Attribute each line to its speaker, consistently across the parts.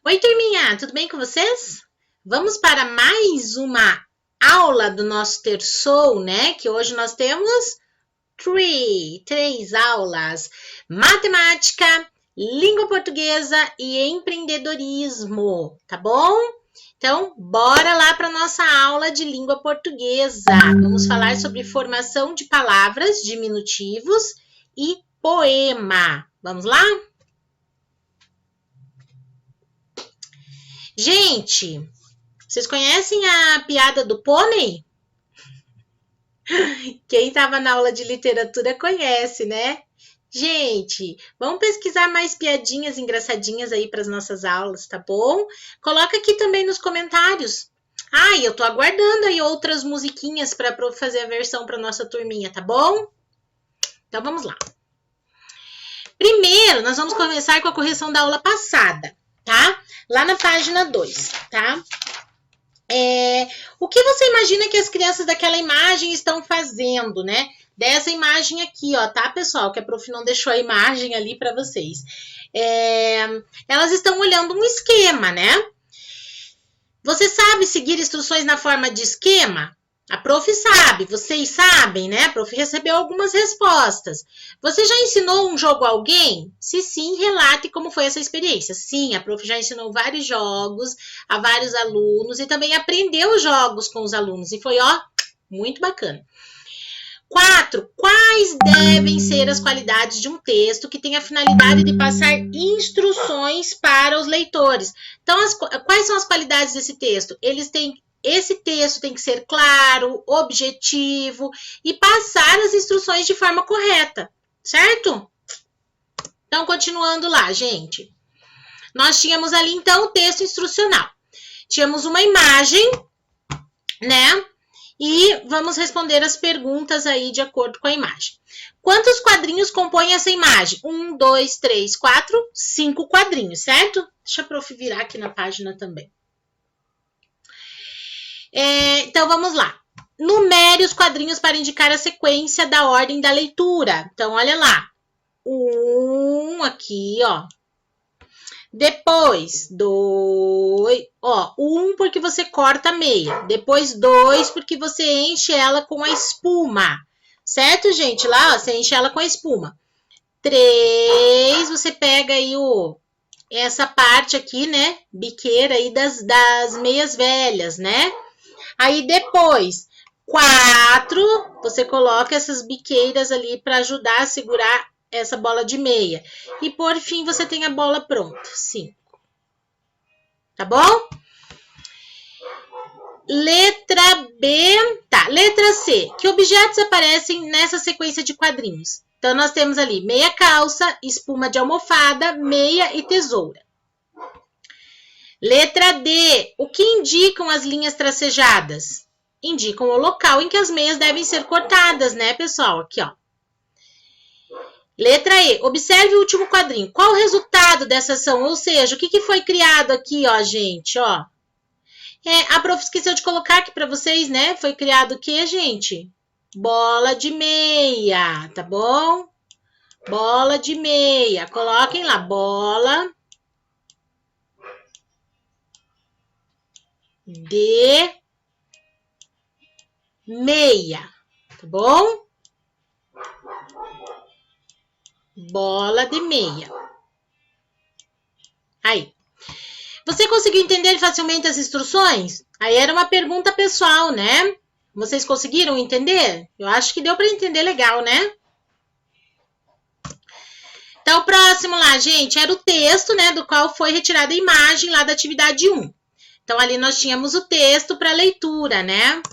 Speaker 1: Oi, turminha, tudo bem com vocês? Vamos para mais uma aula do nosso terçou, né? Que hoje nós temos três aulas: matemática, língua portuguesa e empreendedorismo, tá bom? Então, bora lá para nossa aula de língua portuguesa. Vamos falar sobre formação de palavras, diminutivos e poema. Vamos lá? Gente, vocês conhecem a piada do pônei? Quem estava na aula de literatura conhece, né? Gente, vamos pesquisar mais piadinhas engraçadinhas aí para as nossas aulas, tá bom? Coloca aqui também nos comentários. Ah, e eu tô aguardando aí outras musiquinhas para fazer a versão para nossa turminha, tá bom? Então vamos lá. Primeiro, nós vamos começar com a correção da aula passada, tá? Lá na página 2, tá? O que você imagina que as crianças daquela imagem estão fazendo, né? Dessa imagem aqui, ó, tá, pessoal? Que a prof não deixou a imagem ali para vocês. Elas estão olhando um esquema, né? Você sabe seguir instruções na forma de esquema? A prof sabe, vocês sabem, né? A prof recebeu algumas respostas. Você já ensinou um jogo a alguém? Se sim, relate como foi essa experiência. Sim, a prof já ensinou vários jogos a vários alunos e também aprendeu jogos com os alunos. E foi, ó, muito bacana. 4. Quais devem ser as qualidades de um texto que tem a finalidade de passar instruções para os leitores? Então, quais são as qualidades desse texto? Esse texto tem que ser claro, objetivo e passar as instruções de forma correta, certo? Então, continuando lá, gente. Nós tínhamos ali, então, o texto instrucional. Tínhamos uma imagem, né? E vamos responder as perguntas aí de acordo com a imagem. Quantos quadrinhos compõem essa imagem? 1, 2, 3, 4, 5 quadrinhos, certo? Deixa a prof virar aqui na página também. Então, vamos lá. Numere os quadrinhos para indicar a sequência da ordem da leitura. Então, olha lá. 1 aqui, ó. Depois, 2, ó, 1 porque você corta a meia. Depois, 2 porque você enche ela com a espuma. Certo, gente? Lá, ó, você enche ela com a espuma. 3, você pega aí essa parte aqui, né? Biqueira aí das meias velhas, né? Aí depois, 4, você coloca essas biqueiras ali para ajudar a segurar essa bola de meia. E por fim, você tem a bola pronta. 5. Tá bom? Letra B. Tá, letra C. Que objetos aparecem nessa sequência de quadrinhos? Então, nós temos ali meia calça, espuma de almofada, meia e tesoura. Letra D. O que indicam as linhas tracejadas? Indicam o local em que as meias devem ser cortadas, né, pessoal? Aqui, ó. Letra E. Observe o último quadrinho. Qual o resultado dessa ação? Ou seja, o que foi criado aqui, ó, gente? Ó. A prof esqueceu de colocar aqui para vocês, né? Foi criado o quê, gente? Bola de meia, tá bom? Bola de meia. Coloquem lá, bola de meia, tá bom? Bola de meia. Aí. Você conseguiu entender facilmente as instruções? Aí era uma pergunta pessoal, né? Vocês conseguiram entender? Eu acho que deu para entender legal, né? Então, o próximo lá, gente, era o texto, né? Do qual foi retirada a imagem lá da atividade 1. Então, ali nós tínhamos o texto para leitura, né?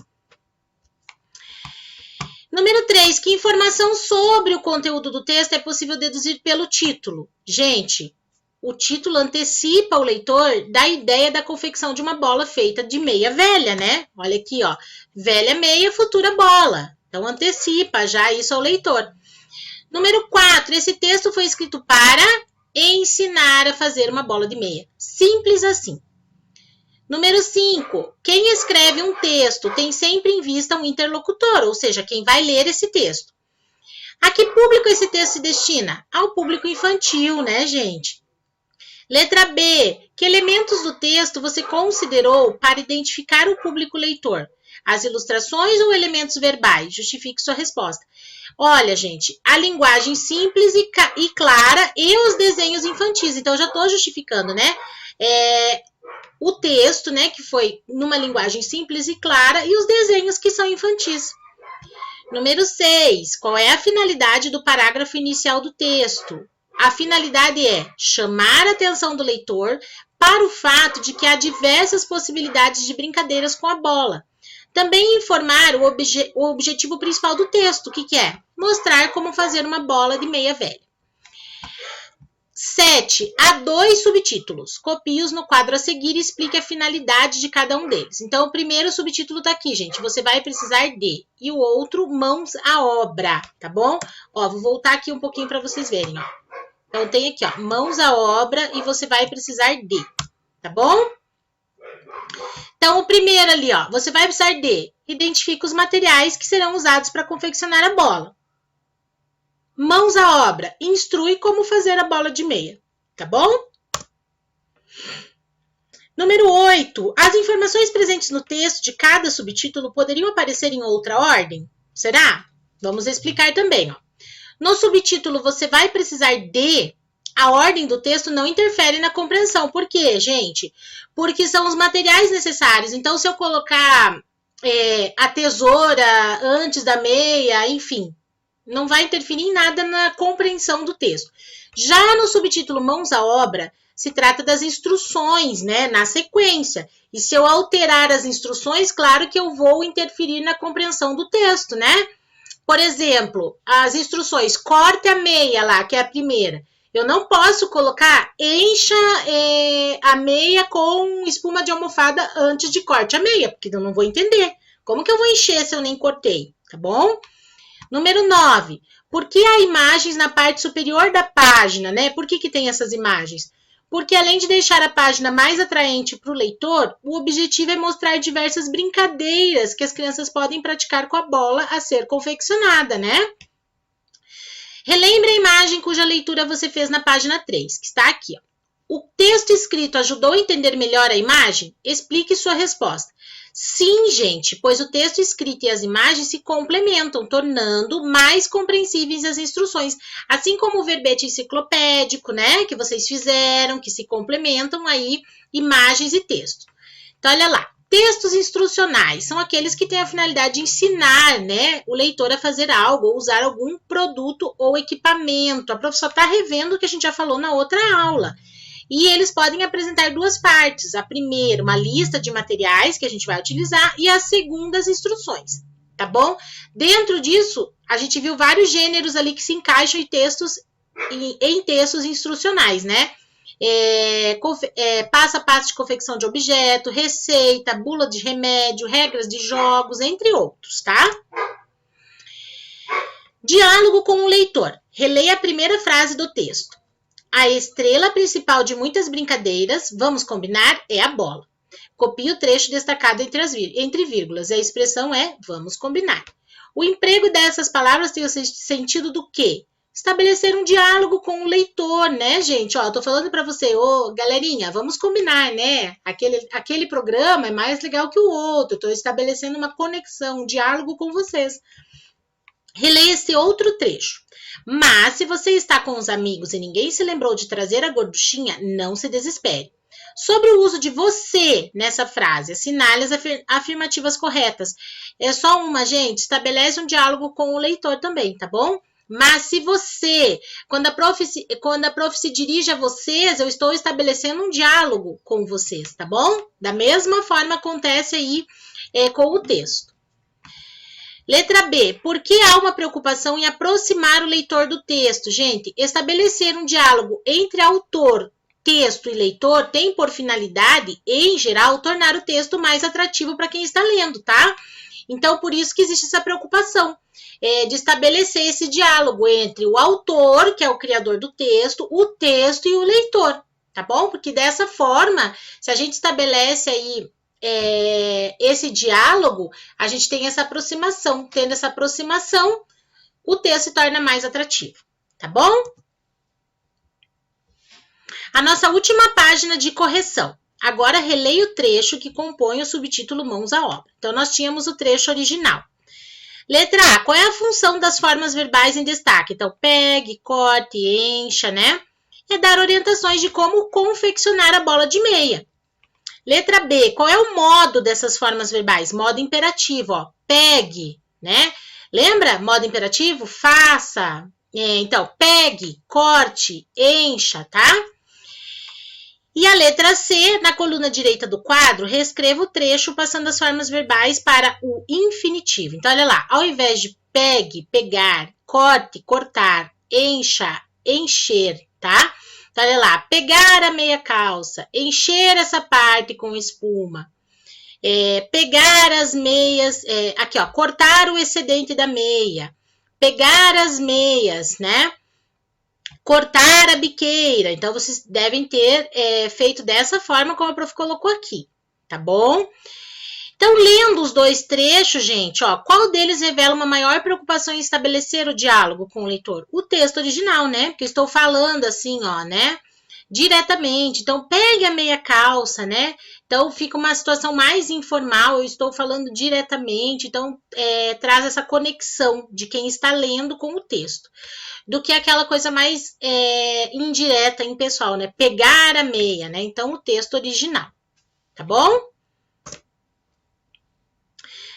Speaker 1: Número 3, que informação sobre o conteúdo do texto é possível deduzir pelo título? Gente, o título antecipa o leitor da ideia da confecção de uma bola feita de meia velha, né? Olha aqui, ó. Velha meia, futura bola. Então, antecipa já isso ao leitor. Número 4, esse texto foi escrito para ensinar a fazer uma bola de meia. Simples assim. Número 5, quem escreve um texto tem sempre em vista um interlocutor, ou seja, quem vai ler esse texto. A que público esse texto se destina? Ao público infantil, né, gente? Letra B, Que elementos do texto você considerou para identificar o público leitor? As ilustrações ou elementos verbais? Justifique sua resposta. Olha, gente, a linguagem simples e clara e os desenhos infantis. Então, eu já estou justificando, né? O texto, né, que foi numa linguagem simples e clara, e os desenhos que são infantis. Número 6. Qual é a finalidade do parágrafo inicial do texto? A finalidade é chamar a atenção do leitor para o fato de que há diversas possibilidades de brincadeiras com a bola. Também informar o objetivo principal do texto, o que é? Mostrar como fazer uma bola de meia velha. 7. Há 2 subtítulos. Copie-os no quadro a seguir e explique a finalidade de cada um deles. Então, o primeiro subtítulo está aqui, gente. Você vai precisar de. E o outro, mãos à obra, tá bom? Ó, vou voltar aqui um pouquinho para vocês verem, ó. Então, tem aqui, ó, mãos à obra e você vai precisar de, tá bom? Então, o primeiro ali, ó, você vai precisar de. Identifica os materiais que serão usados para confeccionar a bola. Mãos à obra, instrui como fazer a bola de meia, tá bom? Número 8. As informações presentes no texto de cada subtítulo poderiam aparecer em outra ordem? Será? Vamos explicar também, ó. No subtítulo, você vai precisar de... A ordem do texto não interfere na compreensão. Por quê, gente? Porque são os materiais necessários. Então, se eu colocar a tesoura antes da meia, enfim... não vai interferir em nada na compreensão do texto. Já no subtítulo Mãos à Obra, se trata das instruções, né, na sequência. E se eu alterar as instruções, claro que eu vou interferir na compreensão do texto, né? Por exemplo, as instruções, corte a meia lá, que é a primeira. Eu não posso colocar, encha a meia com espuma de almofada antes de corte a meia, porque eu não vou entender. Como que eu vou encher se eu nem cortei, tá bom? Número 9. Por que há imagens na parte superior da página, né? Por que tem essas imagens? Porque além de deixar a página mais atraente para o leitor, o objetivo é mostrar diversas brincadeiras que as crianças podem praticar com a bola a ser confeccionada, né? Relembre a imagem cuja leitura você fez na página 3, que está aqui, ó. O texto escrito ajudou a entender melhor a imagem? Explique sua resposta. Sim, gente, pois o texto escrito e as imagens se complementam, tornando mais compreensíveis as instruções, assim como o verbete enciclopédico, né, que vocês fizeram, que se complementam aí imagens e texto. Então, olha lá, textos instrucionais são aqueles que têm a finalidade de ensinar, né, o leitor a fazer algo ou usar algum produto ou equipamento. A professora está revendo o que a gente já falou na outra aula. E eles podem apresentar 2 partes. A primeira, uma lista de materiais que a gente vai utilizar, e a segunda, as instruções, tá bom? Dentro disso, a gente viu vários gêneros ali que se encaixam em textos instrucionais, né? Passo a passo de confecção de objeto, receita, bula de remédio, regras de jogos, entre outros, tá? Diálogo com o leitor. Releia a primeira frase do texto. A estrela principal de muitas brincadeiras, vamos combinar, é a bola. Copie o trecho destacado entre vírgulas. A expressão é vamos combinar. O emprego dessas palavras tem o sentido do quê? Estabelecer um diálogo com o leitor, né, gente? Ó, tô falando para você, galerinha, vamos combinar, né? Aquele programa é mais legal que o outro. Tô estabelecendo uma conexão, um diálogo com vocês. Releia esse outro trecho. Mas, se você está com os amigos e ninguém se lembrou de trazer a gorduchinha, não se desespere. Sobre o uso de você nessa frase, assinale as afirmativas corretas. É só uma, gente, estabelece um diálogo com o leitor também, tá bom? Mas se você, quando a prof se dirige a vocês, eu estou estabelecendo um diálogo com vocês, tá bom? Da mesma forma acontece aí com o texto. Letra B. Por que há uma preocupação em aproximar o leitor do texto? Gente, estabelecer um diálogo entre autor, texto e leitor tem por finalidade, em geral, tornar o texto mais atrativo para quem está lendo, tá? Então, por isso que existe essa preocupação de estabelecer esse diálogo entre o autor, que é o criador do texto, o texto e o leitor, tá bom? Porque dessa forma, se a gente estabelece aí esse diálogo, a gente tem essa aproximação. Tendo essa aproximação, o texto se torna mais atrativo, tá bom? A nossa última página de correção. Agora releia o trecho que compõe o subtítulo Mãos à Obra. Então, nós tínhamos o trecho original. Letra A, qual é a função das formas verbais em destaque? Então, pegue, corte, encha, né? É dar orientações de como confeccionar a bola de meia. Letra B, qual é o modo dessas formas verbais? Modo imperativo, ó. Pegue, né? Lembra? Modo imperativo? Faça. Então, pegue, corte, encha, tá? E a letra C, na coluna direita do quadro, reescreva o trecho passando as formas verbais para o infinitivo. Então, olha lá, ao invés de pegue, pegar, corte, cortar, encha, encher, tá? Então, olha lá, pegar a meia calça, encher essa parte com espuma, pegar as meias, aqui ó, cortar o excedente da meia, pegar as meias, né? Cortar a biqueira. Então, vocês devem ter feito dessa forma como a prof colocou aqui, tá bom? Então, lendo os dois trechos, gente, ó, qual deles revela uma maior preocupação em estabelecer o diálogo com o leitor? O texto original, né? Porque eu estou falando assim, ó, né? Diretamente. Então, pegue a meia calça, né? Então, fica uma situação mais informal, eu estou falando diretamente, então, traz essa conexão de quem está lendo com o texto. Do que aquela coisa mais indireta, impessoal, né? Pegar a meia, né? Então, o texto original, tá bom?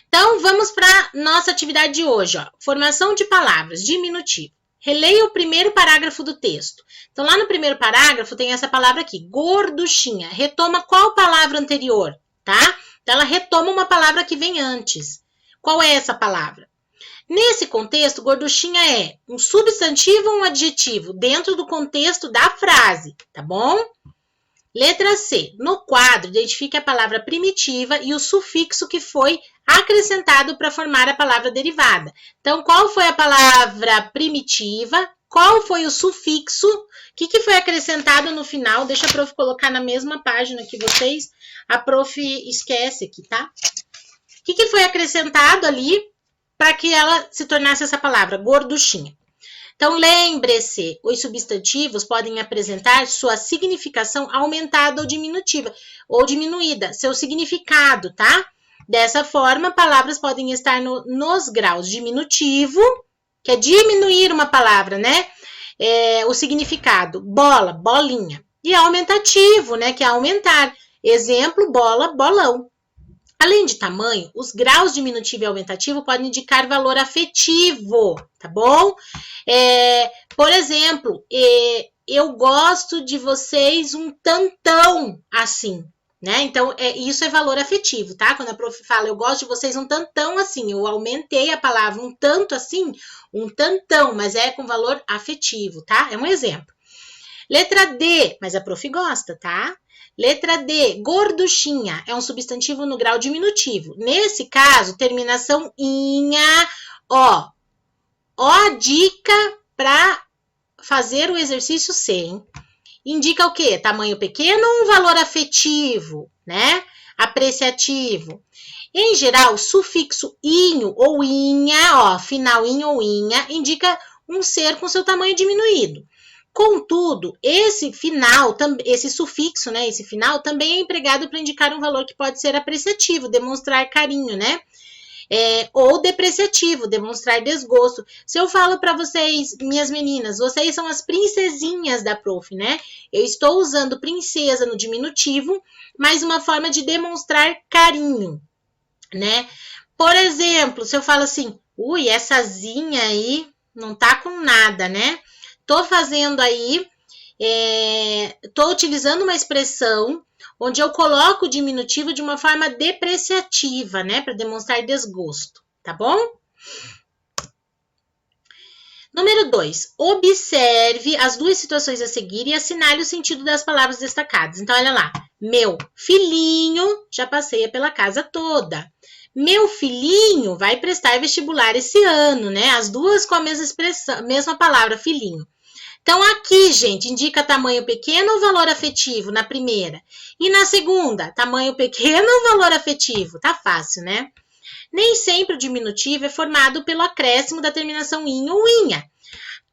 Speaker 1: Então, vamos para nossa atividade de hoje, ó. Formação de palavras, diminutivo. Releia o primeiro parágrafo do texto. Então, lá no primeiro parágrafo tem essa palavra aqui, gorduchinha. Retoma qual palavra anterior, tá? Então, ela retoma uma palavra que vem antes. Qual é essa palavra? Nesse contexto, gorduchinha é um substantivo ou um adjetivo dentro do contexto da frase, tá bom? Letra C. No quadro, identifique a palavra primitiva e o sufixo que foi acrescentado para formar a palavra derivada. Então, qual foi a palavra primitiva? Qual foi o sufixo? O que foi acrescentado no final? Deixa a prof colocar na mesma página que vocês. A prof esquece aqui, tá? O que foi acrescentado ali para que ela se tornasse essa palavra, gorduchinha? Então, lembre-se, os substantivos podem apresentar sua significação aumentada ou diminuída, seu significado, tá? Dessa forma, palavras podem estar nos graus diminutivo, que é diminuir uma palavra, né? O significado, bola, bolinha. E aumentativo, né? Que é aumentar. Exemplo, bola, bolão. Além de tamanho, os graus diminutivo e aumentativo podem indicar valor afetivo, tá bom? Por exemplo, eu gosto de vocês um tantão assim, né? Então, isso é valor afetivo, tá? Quando a prof fala, eu gosto de vocês um tantão assim, eu aumentei a palavra um tanto assim, um tantão, mas é com valor afetivo, tá? É um exemplo. Letra D, mas a prof gosta, tá? Letra D, gorduchinha, é um substantivo no grau diminutivo. Nesse caso, terminação inha, ó. Ó, dica para fazer o exercício C, hein? Indica o quê? Tamanho pequeno ou um valor afetivo, né? Apreciativo. Em geral, o sufixo inho ou inha, ó, final inho ou inha, indica um ser com seu tamanho diminuído. Contudo, esse sufixo, né, esse final, também é empregado para indicar um valor que pode ser apreciativo, demonstrar carinho, né? Ou depreciativo, demonstrar desgosto. Se eu falo para vocês, minhas meninas, vocês são as princesinhas da prof, né? Eu estou usando princesa no diminutivo, mas uma forma de demonstrar carinho, né? Por exemplo, se eu falo assim, ui, essa zinha aí não tá com nada, né? Tô fazendo aí, tô utilizando uma expressão onde eu coloco o diminutivo de uma forma depreciativa, né? Para demonstrar desgosto, tá bom? Número 2. Observe as duas situações a seguir e assinale o sentido das palavras destacadas. Então, olha lá. Meu filhinho já passeia pela casa toda. Meu filhinho vai prestar vestibular esse ano, né? As duas com a mesma expressão, mesma palavra, filhinho. Então, aqui, gente, indica tamanho pequeno ou valor afetivo na primeira. E na segunda, tamanho pequeno ou valor afetivo? Tá fácil, né? Nem sempre o diminutivo é formado pelo acréscimo da terminação inho ou inha.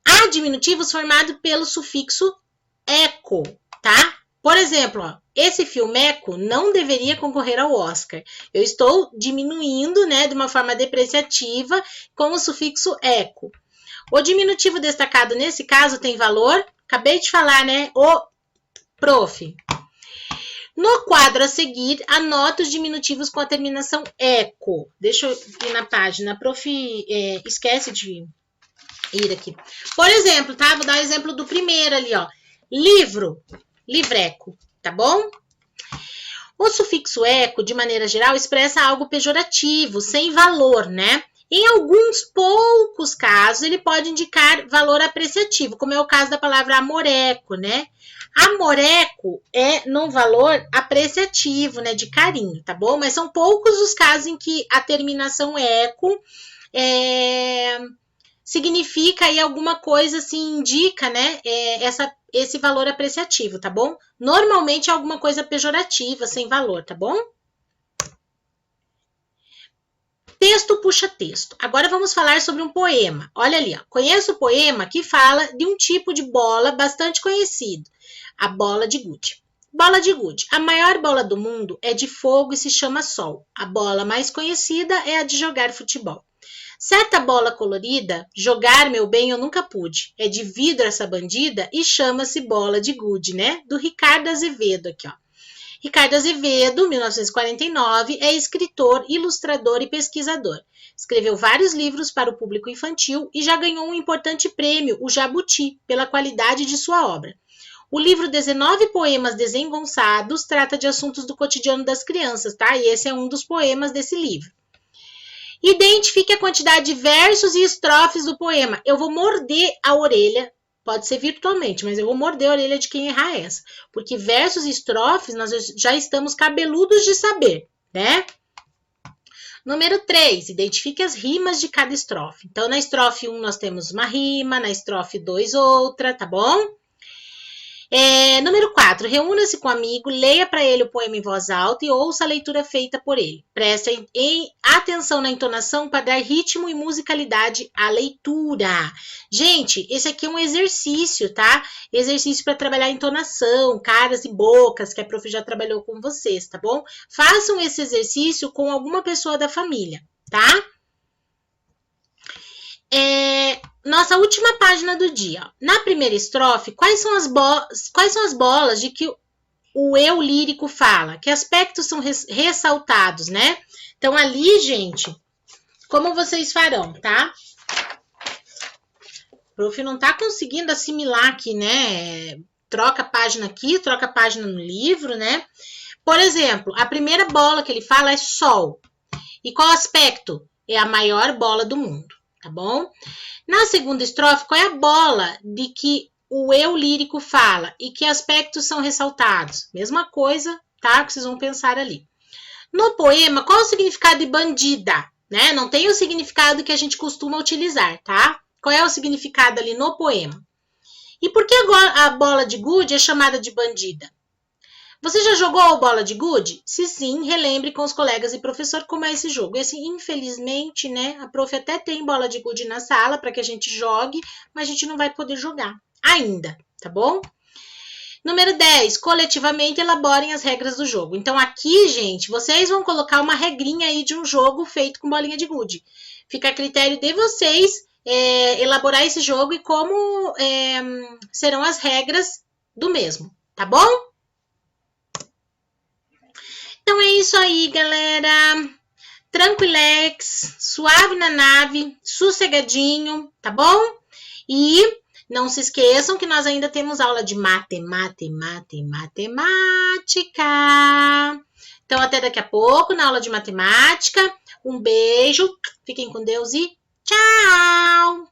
Speaker 1: Há diminutivos formados pelo sufixo eco, tá? Por exemplo, ó, esse filmeco não deveria concorrer ao Oscar. Eu estou diminuindo, né, de uma forma depreciativa com o sufixo eco. O diminutivo destacado nesse caso tem valor? Acabei de falar, né? O prof. No quadro a seguir, anota os diminutivos com a terminação eco. Deixa eu ir na página. Prof, esquece de ir aqui. Por exemplo, tá? Vou dar o exemplo do primeiro ali, ó. Livro, livreco, tá bom? O sufixo eco, de maneira geral, expressa algo pejorativo, sem valor, né? Em alguns poucos casos, ele pode indicar valor apreciativo, como é o caso da palavra amoreco, né? Amoreco é num valor apreciativo, né? De carinho, tá bom? Mas são poucos os casos em que a terminação eco significa aí alguma coisa, assim, indica, né? Esse valor apreciativo, tá bom? Normalmente é alguma coisa pejorativa, sem valor, tá bom? Texto puxa texto. Agora vamos falar sobre um poema. Olha ali, ó. Conheço o poema que fala de um tipo de bola bastante conhecido, a bola de gude. Bola de gude. A maior bola do mundo é de fogo e se chama sol. A bola mais conhecida é a de jogar futebol. Certa bola colorida, jogar, meu bem, eu nunca pude. É de vidro essa bandida e chama-se bola de gude, né? Do Ricardo Azevedo aqui, ó. Ricardo Azevedo, 1949, é escritor, ilustrador e pesquisador. Escreveu vários livros para o público infantil e já ganhou um importante prêmio, o Jabuti, pela qualidade de sua obra. O livro 19 Poemas Desengonçados trata de assuntos do cotidiano das crianças, tá? E esse é um dos poemas desse livro. Identifique a quantidade de versos e estrofes do poema. Eu vou morder a orelha. Pode ser virtualmente, mas eu vou morder a orelha de quem errar essa. Porque versos e estrofes nós já estamos cabeludos de saber, né? Número 3, identifique as rimas de cada estrofe. Então, na estrofe 1 nós temos uma rima, na estrofe 2 outra, tá bom? Número 4, reúna-se com um amigo, leia para ele o poema em voz alta e ouça a leitura feita por ele. Preste atenção na entonação para dar ritmo e musicalidade à leitura. Gente, esse aqui é um exercício, tá? Exercício para trabalhar entonação, caras e bocas, que a prof já trabalhou com vocês, tá bom? Façam esse exercício com alguma pessoa da família, tá? Nossa última página do dia. Na primeira estrofe, quais são as bolas de que o eu lírico fala? Que aspectos são ressaltados, né? Então, ali, gente, como vocês farão, tá? O prof não tá conseguindo assimilar aqui, né? Troca a página aqui, troca a página no livro, né? Por exemplo, a primeira bola que ele fala é sol. E qual aspecto? É a maior bola do mundo, tá bom? Na segunda estrofe, qual é a bola de que o eu lírico fala e que aspectos são ressaltados? Mesma coisa, tá? Que vocês vão pensar ali. No poema, qual é o significado de bandida? Né? Não tem o significado que a gente costuma utilizar, tá? Qual é o significado ali no poema? E por que agora a bola de gude é chamada de bandida? Você já jogou bola de gude? Se sim, relembre com os colegas e professor como é esse jogo. Esse, infelizmente, né, a prof até tem bola de gude na sala para que a gente jogue, mas a gente não vai poder jogar ainda, tá bom? Número 10, coletivamente elaborem as regras do jogo. Então, aqui, gente, vocês vão colocar uma regrinha aí de um jogo feito com bolinha de gude. Fica a critério de vocês elaborar esse jogo e como serão as regras do mesmo, tá bom? Então é isso aí, galera. Tranquilex, suave na nave, sossegadinho, tá bom? E não se esqueçam que nós ainda temos aula de matemática. Então até daqui a pouco na aula de matemática. Um beijo, fiquem com Deus e tchau!